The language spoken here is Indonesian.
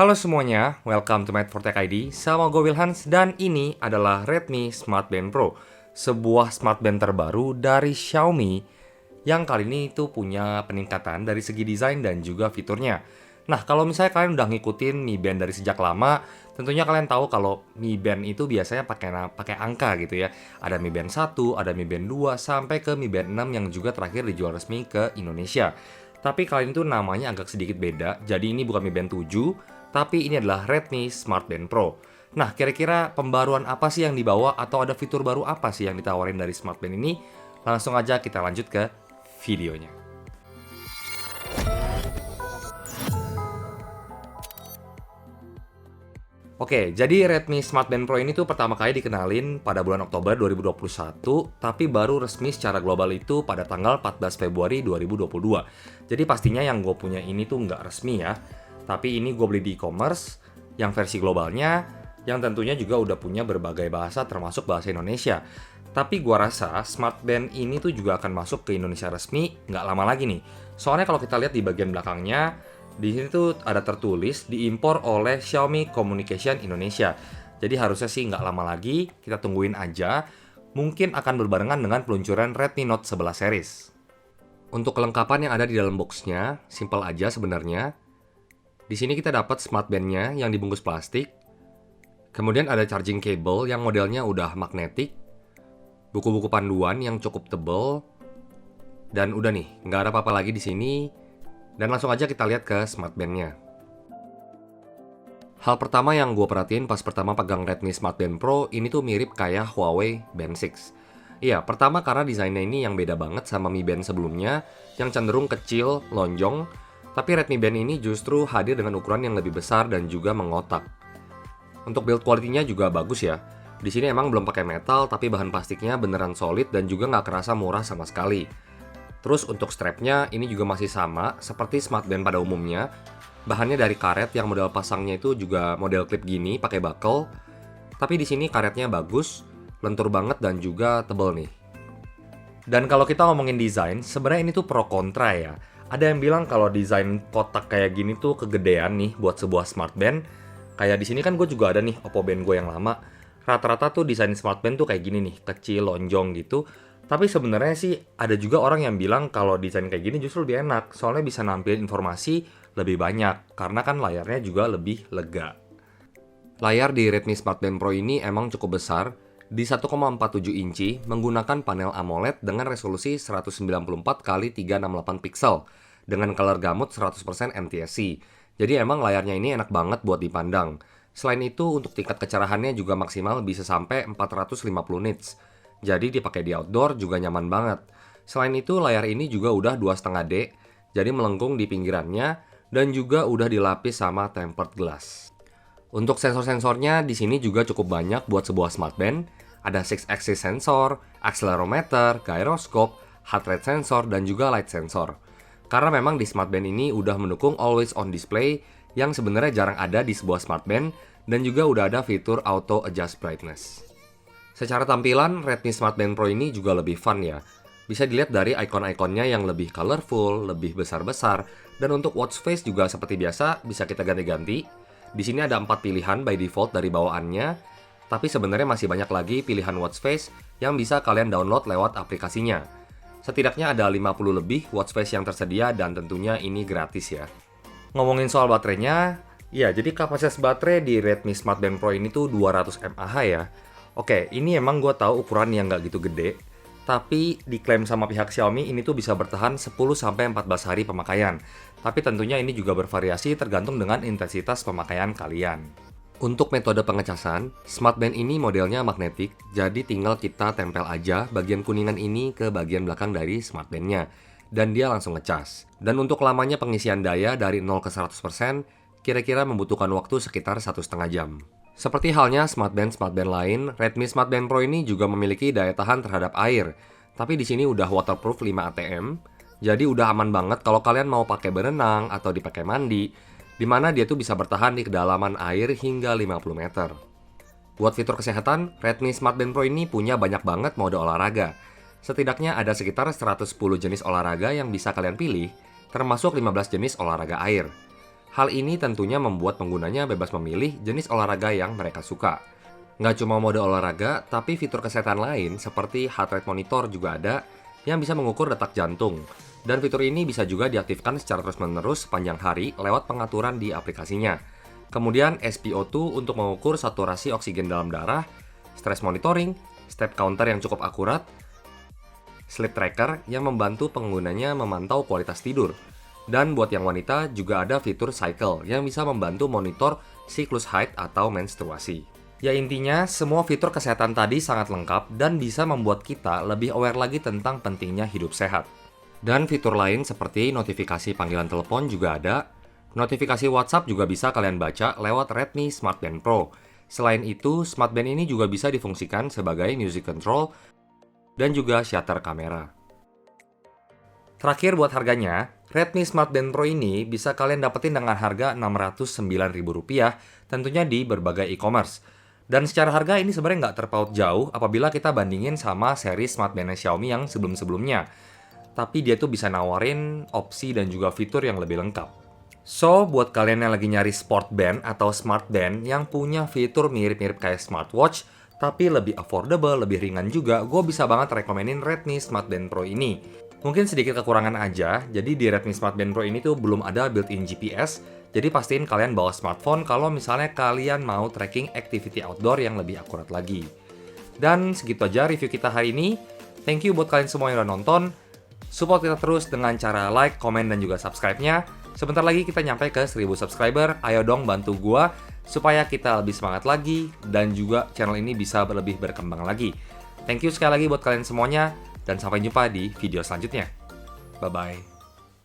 Halo semuanya, welcome to Made for Tech ID. Sama gue Wilhans dan ini adalah Redmi Smart Band Pro, sebuah smart band terbaru dari Xiaomi yang kali ini itu punya peningkatan dari segi desain dan juga fiturnya. Nah, kalau misalnya kalian udah ngikutin Mi Band dari sejak lama, tentunya kalian tahu kalau Mi Band itu biasanya pakai angka gitu ya. Ada Mi Band 1, ada Mi Band 2, sampai ke Mi Band 6 yang juga terakhir dijual resmi ke Indonesia. Tapi kali ini tuh namanya agak sedikit beda, jadi ini bukan Mi Band 7, tapi ini adalah Redmi Smart Band Pro. Nah, kira-kira pembaruan apa sih yang dibawa atau ada fitur baru apa sih yang ditawarin dari Smart Band ini? Langsung aja kita lanjut ke videonya. Oke, jadi Redmi Smart Band Pro ini tuh pertama kali dikenalin pada bulan Oktober 2021, tapi baru resmi secara global itu pada tanggal 14 Februari 2022. Jadi pastinya yang gue punya ini tuh nggak resmi ya, tapi ini gue beli di e-commerce, yang versi globalnya, yang tentunya juga udah punya berbagai bahasa termasuk bahasa Indonesia. Tapi gue rasa Smart Band ini tuh juga akan masuk ke Indonesia resmi nggak lama lagi nih. Soalnya kalau kita lihat di bagian belakangnya, di sini tuh ada tertulis diimpor oleh Xiaomi Communication Indonesia. Jadi harusnya sih nggak lama lagi, kita tungguin aja. Mungkin akan berbarengan dengan peluncuran Redmi Note 11 series. Untuk kelengkapan yang ada di dalam boxnya, simple aja sebenarnya. Di sini kita dapat smart band-nya yang dibungkus plastik. Kemudian ada charging cable yang modelnya udah magnetik. Buku-buku panduan yang cukup tebal. Dan udah nih, nggak ada apa-apa lagi di sini. Dan langsung aja kita lihat ke smart band-nya. Hal pertama yang gue perhatiin pas pertama pegang Redmi Smart Band Pro, ini tuh mirip kayak Huawei Band 6. Iya, pertama karena desainnya ini yang beda banget sama Mi Band sebelumnya, yang cenderung kecil, lonjong, tapi Redmi Band ini justru hadir dengan ukuran yang lebih besar dan juga mengotak. Untuk build quality-nya juga bagus ya. Di sini emang belum pakai metal, tapi bahan plastiknya beneran solid dan juga nggak kerasa murah sama sekali. Terus untuk strapnya ini juga masih sama seperti smart band pada umumnya. Bahannya dari karet yang model pasangnya itu juga model clip gini pakai buckle. Tapi di sini karetnya bagus, lentur banget dan juga tebel nih. Dan kalau kita ngomongin desain, sebenarnya ini tuh pro kontra ya. Ada yang bilang kalau desain kotak kayak gini tuh kegedean nih buat sebuah smart band. Kayak di sini kan gue juga ada nih Oppo Band gue yang lama. Rata-rata tuh desain smart band tuh kayak gini nih, kecil, lonjong gitu. Tapi sebenarnya sih ada juga orang yang bilang kalau desain kayak gini justru lebih enak, soalnya bisa nampilin informasi lebih banyak, karena kan layarnya juga lebih lega. Layar di Redmi Smart Band Pro ini emang cukup besar, di 1,47 inci menggunakan panel AMOLED dengan resolusi 194x368 pixel, dengan color gamut 100% NTSC. Jadi emang layarnya ini enak banget buat dipandang. Selain itu, untuk tingkat kecerahannya juga maksimal bisa sampai 450 nits. Jadi dipakai di outdoor juga nyaman banget. Selain itu layar ini juga udah 2,5D, jadi melengkung di pinggirannya dan juga udah dilapis sama tempered glass. Untuk sensor-sensornya di sini juga cukup banyak buat sebuah smart band. Ada 6-axis sensor, accelerometer, gyroscope, heart rate sensor, dan juga light sensor. Karena memang di smart band ini udah mendukung always on display yang sebenarnya jarang ada di sebuah smart band dan juga udah ada fitur auto adjust brightness. Secara tampilan, Redmi Smart Band Pro ini juga lebih fun ya. Bisa dilihat dari ikon-ikonnya yang lebih colorful, lebih besar-besar, dan untuk watch face juga seperti biasa bisa kita ganti-ganti. Di sini ada 4 pilihan by default dari bawaannya, tapi sebenarnya masih banyak lagi pilihan watch face yang bisa kalian download lewat aplikasinya. Setidaknya ada 50 lebih watch face yang tersedia dan tentunya ini gratis ya. Ngomongin soal baterainya, ya jadi kapasitas baterai di Redmi Smart Band Pro ini tuh 200 mAh ya. Oke, ini emang gue tahu ukuran yang nggak gitu gede, tapi diklaim sama pihak Xiaomi ini tuh bisa bertahan 10-14 hari pemakaian. Tapi tentunya ini juga bervariasi tergantung dengan intensitas pemakaian kalian. Untuk metode pengecasan, Smart Band ini modelnya magnetik, jadi tinggal kita tempel aja bagian kuningan ini ke bagian belakang dari Smart Band-nya, dan dia langsung ngecas. Dan untuk lamanya pengisian daya dari 0 ke 100%, kira-kira membutuhkan waktu sekitar 1,5 jam. Seperti halnya smart band lain, Redmi Smart Band Pro ini juga memiliki daya tahan terhadap air. Tapi di sini udah waterproof 5 ATM, jadi udah aman banget kalau kalian mau pakai berenang atau dipakai mandi, di mana dia tuh bisa bertahan di kedalaman air hingga 50 meter. Buat fitur kesehatan, Redmi Smart Band Pro ini punya banyak banget mode olahraga. Setidaknya ada sekitar 110 jenis olahraga yang bisa kalian pilih, termasuk 15 jenis olahraga air. Hal ini tentunya membuat penggunanya bebas memilih jenis olahraga yang mereka suka. Nggak cuma mode olahraga, tapi fitur kesehatan lain seperti heart rate monitor juga ada yang bisa mengukur detak jantung. Dan fitur ini bisa juga diaktifkan secara terus-menerus sepanjang hari lewat pengaturan di aplikasinya. Kemudian SpO2 untuk mengukur saturasi oksigen dalam darah, stress monitoring, step counter yang cukup akurat, sleep tracker yang membantu penggunanya memantau kualitas tidur. Dan buat yang wanita juga ada fitur cycle yang bisa membantu monitor siklus haid atau menstruasi. Ya intinya, semua fitur kesehatan tadi sangat lengkap dan bisa membuat kita lebih aware lagi tentang pentingnya hidup sehat. Dan fitur lain seperti notifikasi panggilan telepon juga ada. Notifikasi WhatsApp juga bisa kalian baca lewat Redmi Smart Band Pro. Selain itu, Smart Band ini juga bisa difungsikan sebagai music control dan juga shutter kamera. Terakhir buat harganya, Redmi Smart Band Pro ini bisa kalian dapetin dengan harga Rp609.000 tentunya di berbagai e-commerce. Dan secara harga ini sebenarnya nggak terpaut jauh apabila kita bandingin sama seri Smart Band Xiaomi yang sebelum-sebelumnya. Tapi dia tuh bisa nawarin opsi dan juga fitur yang lebih lengkap. So, buat kalian yang lagi nyari sport band atau smart band yang punya fitur mirip-mirip kayak smartwatch, tapi lebih affordable, lebih ringan juga, gue bisa banget rekomenin Redmi Smart Band Pro ini. Mungkin sedikit kekurangan aja, jadi di Redmi Smart Band Pro ini tuh belum ada built-in GPS, jadi pastiin kalian bawa smartphone kalau misalnya kalian mau tracking activity outdoor yang lebih akurat lagi. Dan segitu aja review kita hari ini. Thank you buat kalian semua yang udah nonton. Support kita terus dengan cara like, komen, dan juga subscribe-nya. Sebentar lagi kita nyampe ke 1000 subscriber, ayo dong bantu gua supaya kita lebih semangat lagi dan juga channel ini bisa lebih berkembang lagi. Thank you sekali lagi buat kalian semuanya. Dan sampai jumpa di video selanjutnya. Bye-bye.